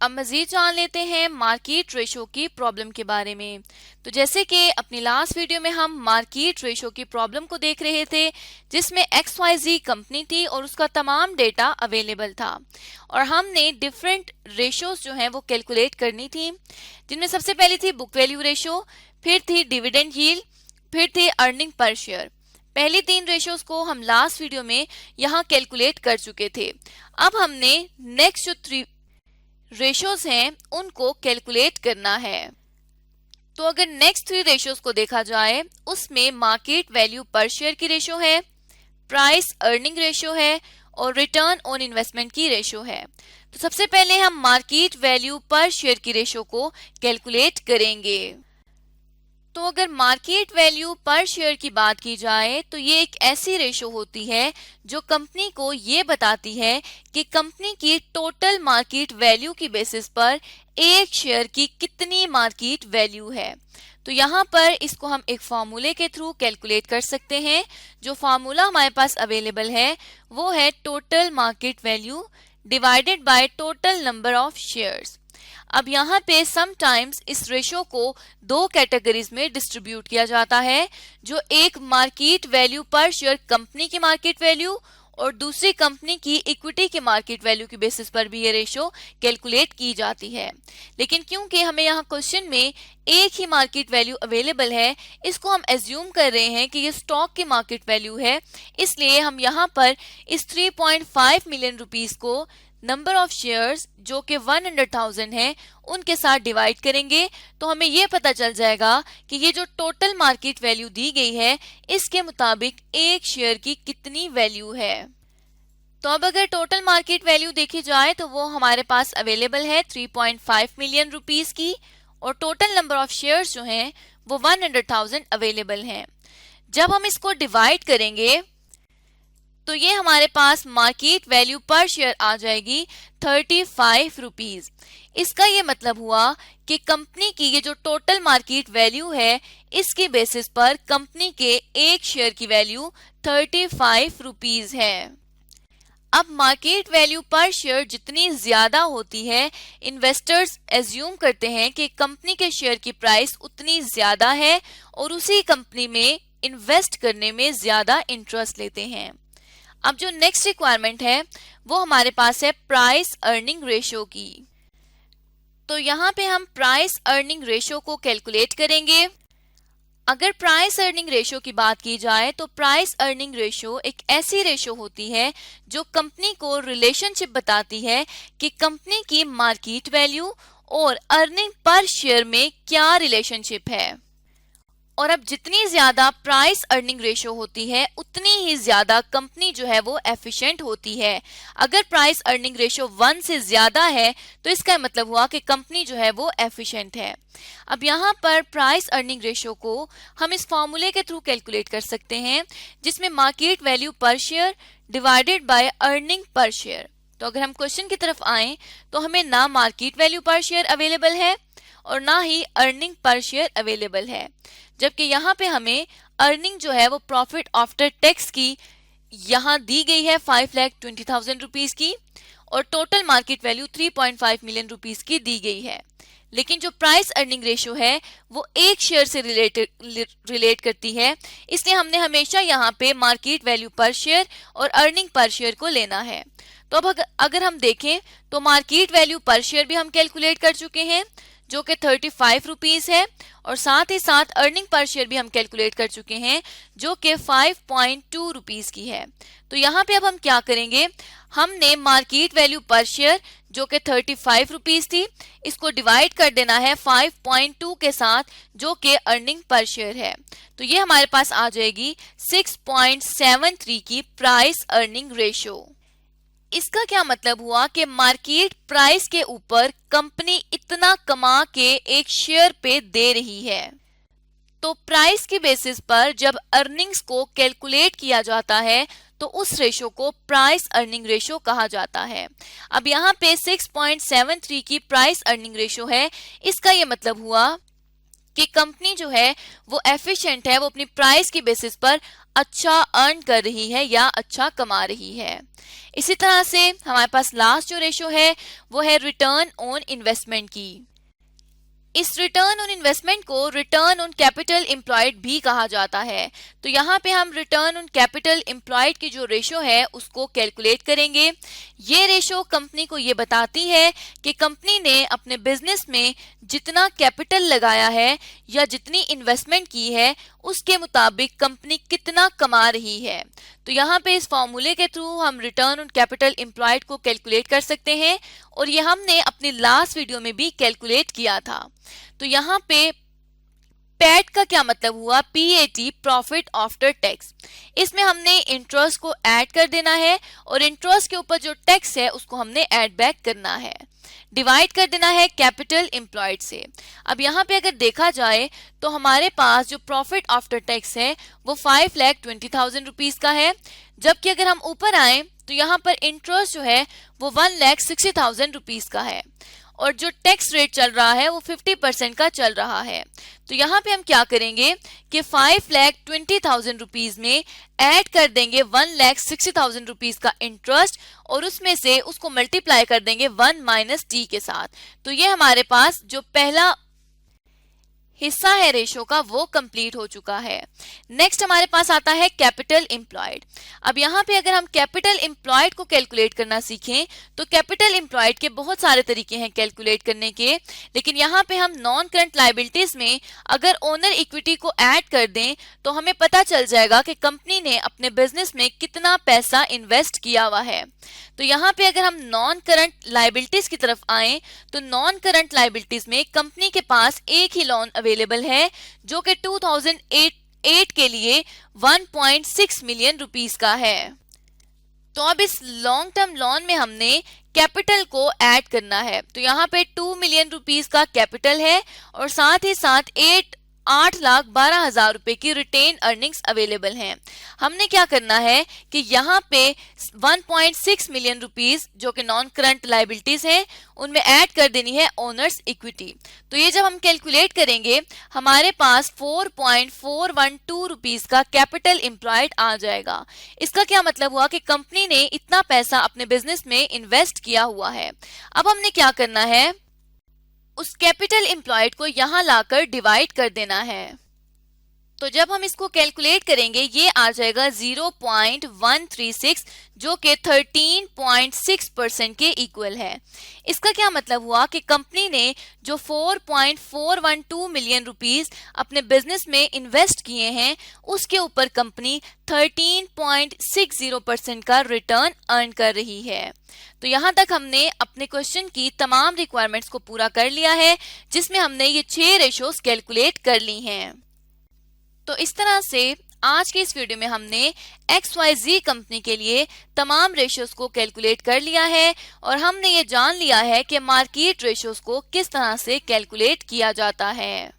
अब मजीद जान लेते हैं मार्केट रेशो की प्रॉब्लम के बारे में। तो जैसे कि अपनी लास्ट वीडियो में हम मार्केट रेशो की प्रॉब्लम को देख रहे थे, जिसमें XYZ कंपनी थी और उसका तमाम डेटा अवेलेबल था और हमने डिफरेंट रेशोज जो हैं वो कैलकुलेट करनी थी, जिनमें सबसे पहली थी बुक वैल्यू रेशो, फिर थी डिविडेंड यील्ड, फिर थी अर्निंग पर शेयर। पहली 3 रेशोज को हम लास्ट वीडियो में यहाँ कैलकुलेट कर चुके थे। अब हमने नेक्स्ट जो 3 रेशोज हैं उनको कैलकुलेट करना है। तो अगर नेक्स्ट 3 रेशोज को देखा जाए, उसमें मार्केट वैल्यू पर शेयर की रेशो है, प्राइस अर्निंग रेशो है और रिटर्न ऑन इन्वेस्टमेंट की रेशो है। तो सबसे पहले हम मार्केट वैल्यू पर शेयर की रेशो को कैलकुलेट करेंगे। तो अगर मार्केट वैल्यू पर शेयर की बात की जाए तो ये एक ऐसी रेशो होती है जो कंपनी को ये बताती है कि कंपनी की टोटल मार्केट वैल्यू की बेसिस पर एक शेयर की कितनी मार्केट वैल्यू है। तो यहाँ पर इसको हम एक फार्मूले के थ्रू कैलकुलेट कर सकते हैं। जो फार्मूला हमारे पास अवेलेबल है वो है total market value divided by total number of shares. अब यहाँ पे समटाइम्स इस रेशो को 2 कैटेगरीज में डिस्ट्रीब्यूट किया जाता है, जो एक मार्केट वैल्यू पर शेयर कंपनी की मार्केट वैल्यू और दूसरी कंपनी की इक्विटी की मार्केट वैल्यू की बेसिस पर भी ये रेशो कैलकुलेट की जाती है। लेकिन क्योंकि हमें यहाँ क्वेश्चन में एक ही मार्केट वैल्यू अवेलेबल है, इसको हम एज्यूम कर रहे हैं कि ये स्टॉक की मार्केट वैल्यू है, इसलिए हम यहाँ पर इस 3.5 मिलियन रुपीस को नंबर ऑफ शेयर्स जो कि 100,000 है उनके साथ डिवाइड करेंगे। तो हमें ये पता चल जाएगा कि ये जो टोटल मार्केट वैल्यू दी गई है इसके मुताबिक एक शेयर की कितनी वैल्यू है। तो अब अगर टोटल मार्केट वैल्यू देखी जाए तो वो हमारे पास अवेलेबल है 3.5 मिलियन रुपीस की और टोटल नंबर ऑफ शेयर्स जो हैं वो 100,000 अवेलेबल हैं। जब हम इसको डिवाइड करेंगे तो ये हमारे पास मार्केट वैल्यू पर शेयर आ जाएगी 35 रुपीज। इसका ये मतलब हुआ कि कंपनी की ये जो टोटल मार्केट वैल्यू है इसकी बेसिस पर कंपनी के एक शेयर की वैल्यू 35 रुपीज है। अब मार्केट वैल्यू पर शेयर जितनी ज्यादा होती है, इन्वेस्टर्स एज्यूम करते हैं कि कंपनी के शेयर की प्राइस उतनी ज्यादा है और उसी कंपनी में इन्वेस्ट करने में ज्यादा इंटरेस्ट लेते हैं। अब जो नेक्स्ट रिक्वायरमेंट है वो हमारे पास है प्राइस अर्निंग रेशो की। तो यहाँ पे हम प्राइस अर्निंग रेशो को कैलकुलेट करेंगे। अगर प्राइस अर्निंग रेशो की बात की जाए तो प्राइस अर्निंग रेशो एक ऐसी रेशो होती है जो कंपनी को रिलेशनशिप बताती है कि कंपनी की मार्केट वैल्यू और अर्निंग पर शेयर में क्या रिलेशनशिप है। और अब जितनी ज्यादा प्राइस अर्निंग रेशो होती है उतनी ही ज्यादा कंपनी जो है वो एफिशिएंट होती है। अगर प्राइस अर्निंग रेशो 1 से ज्यादा है तो इसका मतलब हुआ कि कंपनी जो है वो एफिशिएंट है। अब यहाँ पर प्राइस अर्निंग रेशो को हम इस फॉर्मूले के थ्रू कैलकुलेट कर सकते हैं, जिसमें मार्केट वैल्यू पर share divided by earning per share. तो अगर हम क्वेश्चन की तरफ आए तो हमें ना मार्केट वैल्यू पर शेयर अवेलेबल है और ना ही अर्निंग पर शेयर अवेलेबल है, जबकि यहाँ पे हमें अर्निंग जो है वो प्रॉफिट आफ्टर टैक्स की यहाँ दी गई है 5,20,000 रुपीज की और total market value 3.5 million rupees की दी गई है। लेकिन जो प्राइस अर्निंग रेशो है वो एक शेयर से रिलेट करती है, इसलिए हमने हमेशा यहाँ पे मार्केट वैल्यू पर शेयर और अर्निंग पर शेयर को लेना है। तो अब अगर हम देखें तो मार्केट वैल्यू पर शेयर भी हम कैलकुलेट कर चुके हैं जो कि 35 रुपीज है और साथ ही साथ अर्निंग पर शेयर भी हम कैलकुलेट कर चुके हैं जो कि 5.2 रुपीज की है। तो यहाँ पे अब हम क्या करेंगे, हमने मार्केट वैल्यू पर शेयर जो कि 35 रुपीज थी इसको डिवाइड कर देना है 5.2 के साथ जो कि अर्निंग पर शेयर है। तो ये हमारे पास आ जाएगी 6.73 की प्राइस अर्निंग रेशो। इसका क्या मतलब हुआ कि मार्केट प्राइस के ऊपर कंपनी इतना कमा के एक शेयर पे दे रही है। तो प्राइस की बेसिस पर जब अर्निंग्स को कैलकुलेट किया जाता है तो उस रेशो को प्राइस अर्निंग रेशो कहा जाता है। अब यहाँ पे 6.73 की प्राइस अर्निंग रेशो है, इसका ये मतलब हुआ कि कंपनी जो है वो एफिशिएंट है, वो अपनी प्राइस की बेसिस पर अच्छा अर्न कर रही है या अच्छा कमा रही है। इसी तरह से हमारे पास लास्ट जो रेशो है वो है रिटर्न ऑन इन्वेस्टमेंट की। इस रिटर्न ऑन इन्वेस्टमेंट को रिटर्न ऑन कैपिटल एम्प्लॉयड भी कहा जाता है। तो यहाँ पे हम रिटर्न ऑन कैपिटल एम्प्लॉयड की जो रेशो है उसको कैलकुलेट करेंगे। ये रेशो कंपनी को ये बताती है कि कंपनी ने अपने बिजनेस में जितना कैपिटल लगाया है या जितनी इन्वेस्टमेंट की है उसके मुताबिक कंपनी कितना कमा रही है। तो यहाँ पे इस फॉर्मूले के थ्रू हम रिटर्न ऑन कैपिटल एम्प्लॉयड को कैलकुलेट कर सकते हैं और ये हमने अपनी लास्ट वीडियो में भी कैलकुलेट किया था। तो यहाँ पे पैट का क्या मतलब हुआ, PAT प्रॉफिट आफ्टर टैक्स। इसमें हमने इंटरेस्ट को ऐड कर देना है और इंटरेस्ट के ऊपर जो टैक्स है उसको हमने ऐड बैक करना है, डिवाइड कर देना है कैपिटल एम्प्लॉयड से। अब यहाँ पे अगर देखा जाए तो हमारे पास जो प्रॉफिट आफ्टर टैक्स है वो 5,20,000 रुपीज का है, जबकि अगर हम ऊपर आए तो यहाँ पर इंटरेस्ट जो है वो 1,60,000 रुपीज का है और जो टैक्स रेट चल रहा है वो 50% का चल रहा है। तो यहाँ पे हम क्या करेंगे कि 5,20,000 रुपीज में ऐड कर देंगे 1,60,000 रुपीज का इंटरेस्ट और उसमें से उसको मल्टीप्लाई कर देंगे 1 - T के साथ। तो ये हमारे पास जो पहला हिस्सा है रेशो का वो कंप्लीट हो चुका है। नेक्स्ट हमारे पास आता है कैपिटल एम्प्लॉयड। अब यहाँ पे अगर हम कैपिटल एम्प्लॉयड को कैलकुलेट करना सीखें तो कैपिटल एम्प्लॉयड के बहुत सारे तरीके हैं कैलकुलेट करने के, लेकिन यहाँ पे हम नॉन करंट लायबिलिटीज में अगर ओनर इक्विटी को ऐड कर दें तो हमें पता चल जाएगा कि कंपनी ने अपने बिजनेस में कितना पैसा इन्वेस्ट किया हुआ है। तो यहाँ पे अगर हम नॉन करंट लायबिलिटीज की तरफ आए तो नॉन करंट लायबिलिटीज में कंपनी के पास एक ही लोन अवेलेबल है जो कि 2008 के लिए 1.6 मिलियन रुपीस का है। तो अब इस लॉन्ग टर्म लोन में हमने कैपिटल को ऐड करना है। तो यहाँ पे 2 मिलियन रुपीस का कैपिटल है और साथ ही साथ 8,12,000 रुपए की रिटेन अर्निंग्स अवेलेबल हैं। हमने क्या करना है कि यहाँ पे 1.6 मिलियन रुपीस जो कि नॉन करंट लायबिलिटीज हैं उनमें ऐड कर देनी है ओनर्स इक्विटी। तो ये जब हम कैलकुलेट करेंगे हमारे पास 4.412 रुपीस का कैपिटल एम्प्लॉयड आ जाएगा। इसका क्या मतलब हुआ कि कंपनी ने इतना पैसा अपने बिजनेस में इन्वेस्ट किया हुआ है। अब हमने क्या करना है, उस कैपिटल एम्प्लॉयड को यहाँ लाकर डिवाइड कर देना है। तो जब हम इसको कैलकुलेट करेंगे ये आ जाएगा 0.136 जो कि 13.6% के इक्वल है। इसका क्या मतलब हुआ कि कंपनी ने जो 4.412 मिलियन रुपीस अपने बिजनेस में इन्वेस्ट किए हैं उसके ऊपर कंपनी 13.60% का रिटर्न अर्न कर रही है। तो यहाँ तक हमने अपने क्वेश्चन की तमाम रिक्वायरमेंट्स को पूरा कर लिया है जिसमें हमने ये 6 रेशोज कैलकुलेट कर ली हैं। तो इस तरह से आज के इस वीडियो में हमने XYZ कंपनी के लिए तमाम रेशियोज को कैलकुलेट कर लिया है और हमने ये जान लिया है कि मार्केट रेशियोज को किस तरह से कैलकुलेट किया जाता है।